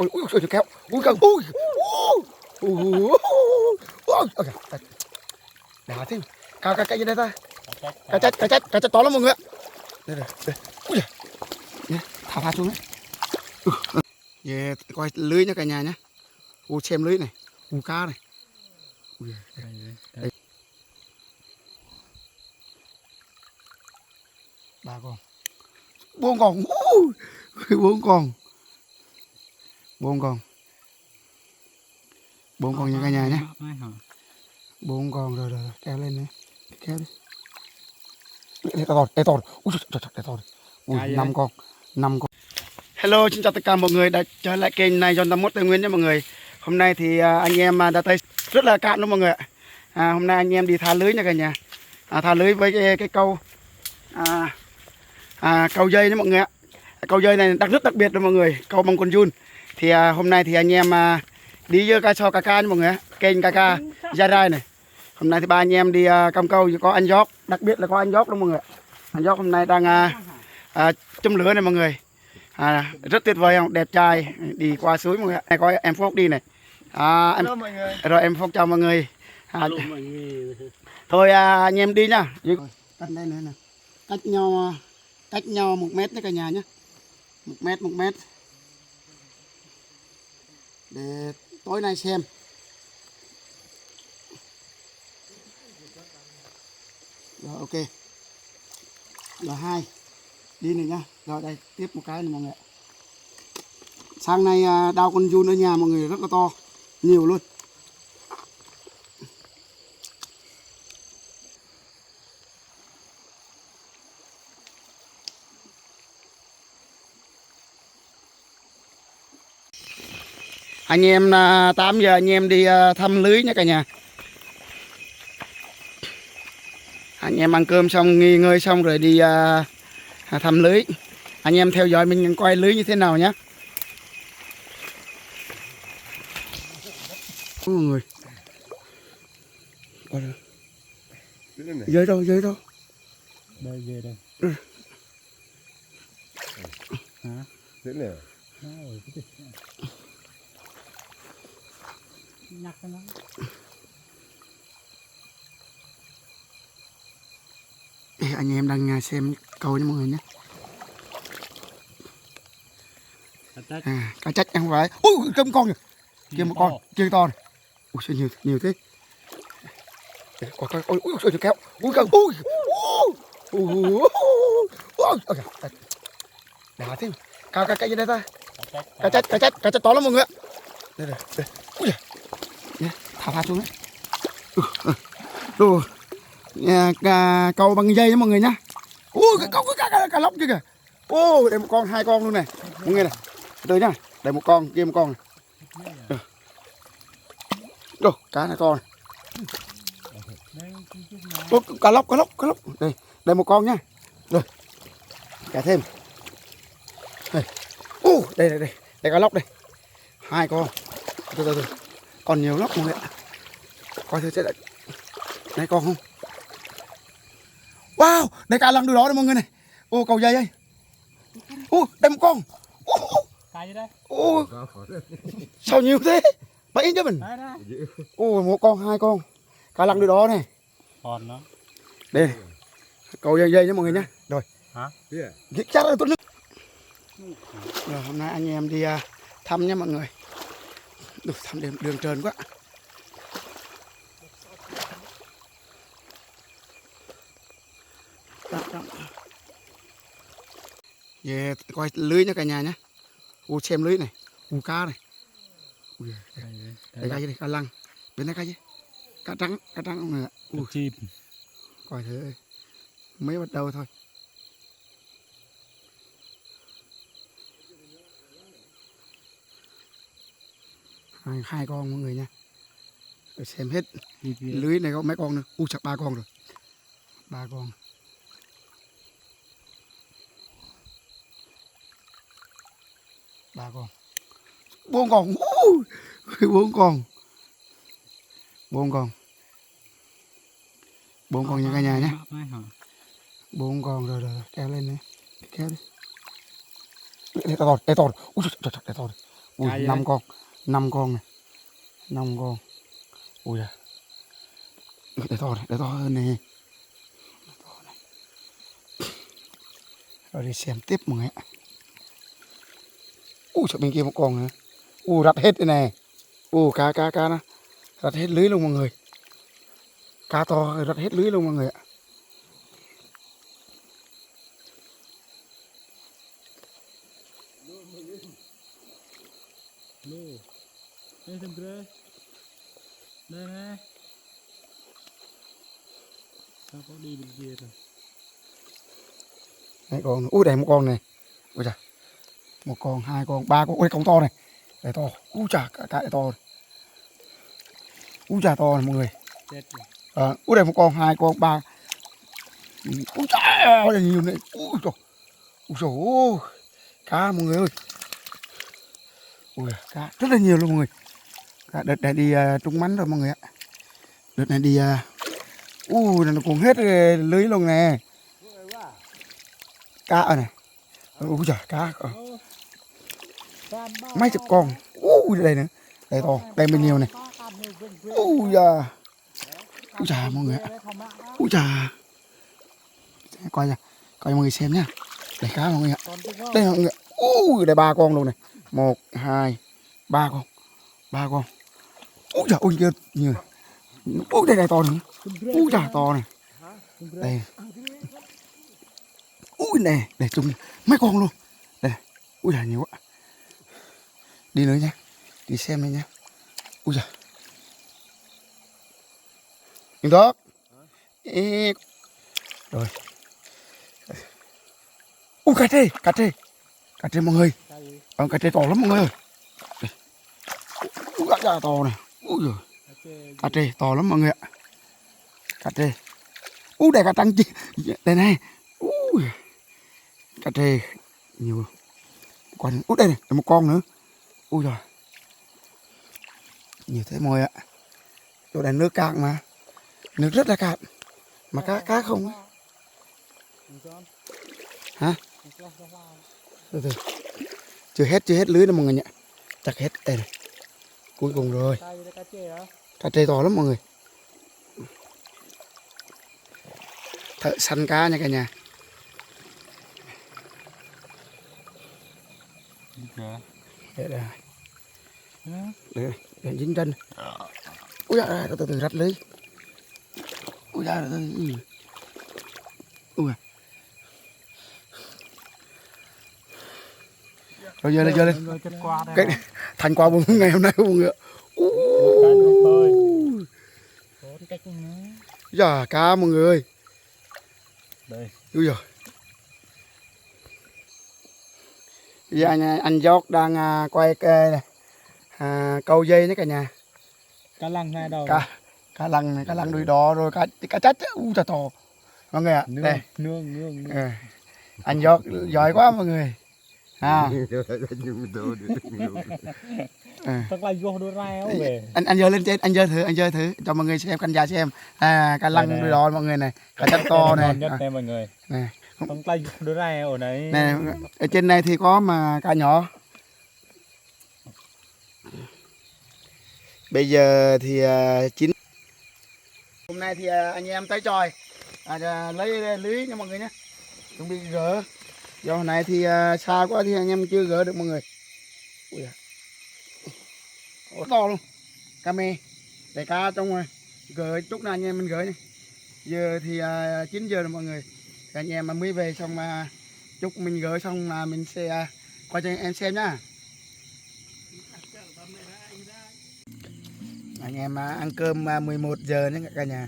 ôi ôi ôi kéo ui cần ui ui ui đá thêm cái gì đây ta cá chết to lắm mọi người ạ đây đây ui thả phá xuống đấy về coi lưới nhá cả nhà nhá xem lưới này cá này ui, đây. Ba con bốn con bốn con nha cả nhà nhé bốn con rồi kéo lên đấy kéo đi đây to ui năm con hello xin chào tất cả mọi người đã trở lại kênh này John 81 Tây Nguyên nhé mọi người. Hôm nay thì anh em đã tới rất là cạn luôn mọi người ạ. Hôm nay anh em đi thả lưới nha cả nhà, thả lưới với cái câu câu dây đó mọi người ạ. Câu dây này rất đặc biệt luôn mọi người, câu bằng con giun. Thì hôm nay thì anh em đi với cá ca nha mọi người ạ, kênh ca Gia Rai này. Hôm nay thì ba anh em đi cắm câu có anh Giót, đặc biệt là có anh Giót luôn mọi người ạ. Anh Giót hôm nay đang châm lửa này mọi người. Rất tuyệt vời không, đẹp trai, đi qua suối mọi người ạ. Này có em Phúc đi này. Em, rồi em Phúc chào mọi người. Thôi anh em đi nhá. Cách đây nữa nè, cách nhau 1 mét đấy cả nhà nhé, 1 mét để tối nay xem. Rồi ok, rồi 2 đi này nhá. Rồi đây tiếp một cái này mọi người ạ. Sáng nay đao con giun ở nhà mọi người rất là to, nhiều luôn. Anh em 8 giờ anh em đi thăm lưới nhé cả nhà. Anh em ăn cơm xong nghỉ ngơi xong rồi đi thăm lưới. Anh em theo dõi mình quay lưới như thế nào nhé. Mọi người dưới đâu đây đây hả dưới này nhặt nó. Anh em đang xem câu nha mọi người nhé. Cá trách không phải. Ui cầm con kìa, kia một con kia to này. Ui sao nhiều thế. Coi ui kéo ui cần đá thêm cái gì đây ta cá chết to lắm mọi người ạ. Đây ui thả phá xuống đấy. Câu bằng dây đó mọi người nhá. Ui cái câu cá lóc kia kìa. Ô đây một con 2 con luôn này mọi người này. Đây nhá, đây một con kia một con này. Đồ cá này to này. Ô, cá lóc đây một con nhá. Rồi cả thêm đây cá lóc đây 2 con. Từ còn nhiều lắm mọi người ạ. Coi thử sẽ lại này con không. Wow đây cá lăng đuôi đó đây mọi người này. Ô cầu dây đây. Ô đây một con. Cá gì đây? Ô sao nhiều thế, bẫy chứ mình. Ô một con 2 con cá lăng đuôi đó này. Còn đó đây cầu dây nhé mọi người nhé. Rồi hả chắc là tốt nhất. Rồi hôm nay anh em đi thăm nhé mọi người. Được thăm đường trơn quá. Về coi lưới nhé cả nhà nhé. Xem lưới này, cá này. Ui, đây cái gì đây, cá lăng. Bên đây cái gì? Cá trắng mọi người ạ. Chim. Coi thử mới bắt đầu thôi. Hai con mọi người nha. Rồi xem hết lưới này có mấy con nữa. Chắc 3 con rồi. 3 con. Bốn con. Bốn con nha cả nhà nhé. 4 con rồi kéo lên đấy kéo đi. Đây to ui ui 5 con này, 5 con, ui à, để to hơn này, rồi đi xem tiếp mọi người ạ. Ui chỗ bên kia một con nữa, rặt hết đây này, cá nó rặt hết lưới luôn mọi người, cá to rặt hết lưới luôn mọi người ạ. Đây xem kìa. Đây nè. Sao có đi bên kia rồi. Đây con, đây một con này. Ui chà. Một con, 2 con, 3 con. Ui con to này. Đây to. Ui chà, cả to này. Ui chà to này mọi người. Đây một con, 2 con, 3. Ui chà, đây nhiều này. Ui trời. Ui trời ơi. Cá mọi người ơi. Ui cá rất là nhiều luôn mọi người. Đợt này đi trúng mắn rồi mọi người ạ. Đợt này đi nó cũng hết lưới luôn nè. Cá ở này. Ui trời cá. Mấy chục con. Đây nữa. Đây to, đây bên nhiều này. Ui trời mọi người ạ. Ui trời. Coi mọi người xem nhá. Đây cá mọi người ạ. Đây mọi người. Đây 3 con luôn này. 1, 2, 3 con. 3 con. Ui trời ơi kia nhiều. Đây to nữa. Ui trời to này. Đây. Nè, để chung mấy con luôn. Đây. Ui trời nhiều quá. Đi nữa nha. Đi xem đây nha. Ui trời. Đừng đó. Rồi. Cà trê mọi người. Cà trê to lắm mọi người ơi. Cá to này. Ui giời. Cà trê to lắm mọi người ạ. Cà trê. Đây cá trăng chi. Đây này. Cà trê nhiều. Đây này, một con nữa. Ui giời. Nhiều thế mọi người ạ. Chỗ này nước cạn mà. Nước rất là cạn. Mà cá không. Hả? Từ từ. Chưa hết lưới đâu mọi người nhỉ. Chắc hết đây này. Cuối cùng rồi. Cá trê to lắm mọi người. Thợ săn cá nha cả nhà. Đây dính chân. Ui da, từ từ rách lưới. Ui da, ui. Rồi giờ lên. Cái thành quả của ngày hôm nay của mọi người. Dạ cá mọi người ơi. Đây. Ui giời. Bây giờ anh Giót đang quay cái này. Câu dây nữa cả nhà. Cá lăng hai đầu. Cá lăng đuôi đỏ rồi cá trách. Trời to. Mọi người ạ. Đây. Nương. Anh Giót giỏi quá mọi người. Tức là vô đôi rai về. Anh giơ lên trên, anh giơ thử cho mọi người xem căn nhà xem. Cá lăng đuôi đỏ mọi người này, cá trách to này. Nhất này mọi người. Này. Tức là đôi rai ở đấy. Này, ở trên này thì có mà cá nhỏ. Bây giờ thì chín. Hôm nay thì anh em tới chòi lấy lưới nha mọi người nhé. Chuẩn bị gỡ. Do hồi này thì xa quá thì anh em chưa gỡ được mọi người. Ui da. To luôn. Cá mê. Để cá trong rồi. Gỡ chút nào anh em mình gỡ nhé. Giờ thì 9 giờ rồi mọi người. Thì anh em mà mới về xong mà chút mình gỡ xong là mình sẽ quay cho anh em xem nhá. Anh em ăn cơm 11 giờ nữa cả nhà.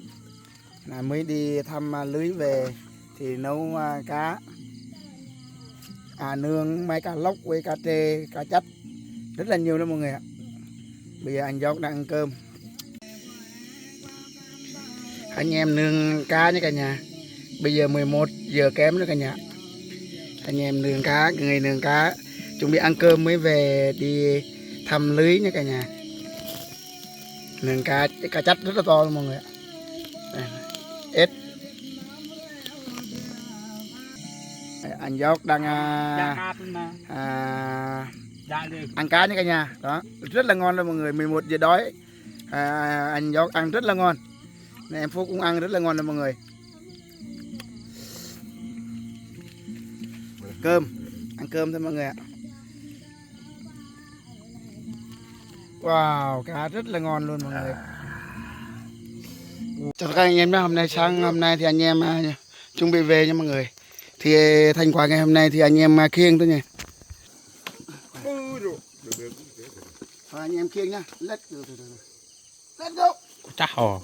Mới đi thăm lưới về thì nấu cá. Nương mấy cá lóc với cá trê, cá chách. Rất là nhiều đó mọi người ạ. Bây giờ anh Giót đang ăn cơm. Anh em nương cá nha cả nhà. Bây giờ 11 giờ kém nữa cả nhà. Anh em nương cá, người nương cá. Chuẩn bị ăn cơm mới về đi thăm lưới nha cả nhà. Nương cá chách rất là to luôn mọi người ạ. Ếch. Anh Giót đang ăn cá nha cả nhà. Đó, rất là ngon luôn mọi người. 11 giờ đói. Anh Gió ăn rất là ngon. Này, em Phúc cũng ăn rất là ngon luôn mọi người. Cơm, ăn cơm thôi mọi người ạ. Wow, cá rất là ngon luôn mọi người. Chào các anh em nhé. Hôm nay thì anh em chuẩn bị về nha mọi người. Thì thành quả ngày hôm nay thì anh em khiêng thôi nhỉ. Thôi anh em khiêng nhá. Let's go. Chắc hò.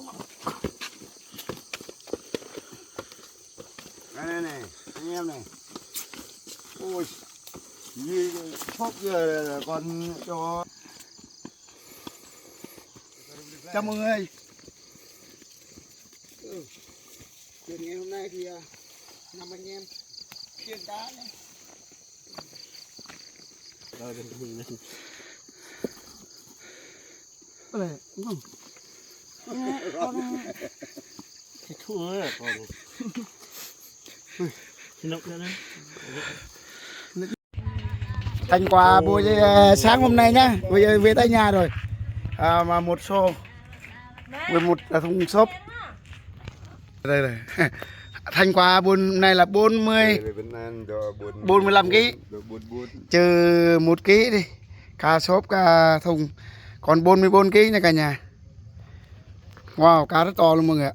Đây này, anh em này. Ôi, như Phúc giờ là còn cho. Chào mọi người. Chuyện ngày hôm nay thì năm anh em khiêng cá nhé. Rồi đừng lên. Ôi, đúng không? Cái thua rồi còn. Thành quả buổi sáng hôm nay nhá. Bây giờ về tới nhà rồi. Mà một xô với một thùng xốp. Đây này. Thành quả buổi này là 45 kg. Trừ 1 kg đi. Cá xốp cả thùng còn 44 kg nha cả nhà. Wow, cá rất to luôn mọi người ạ.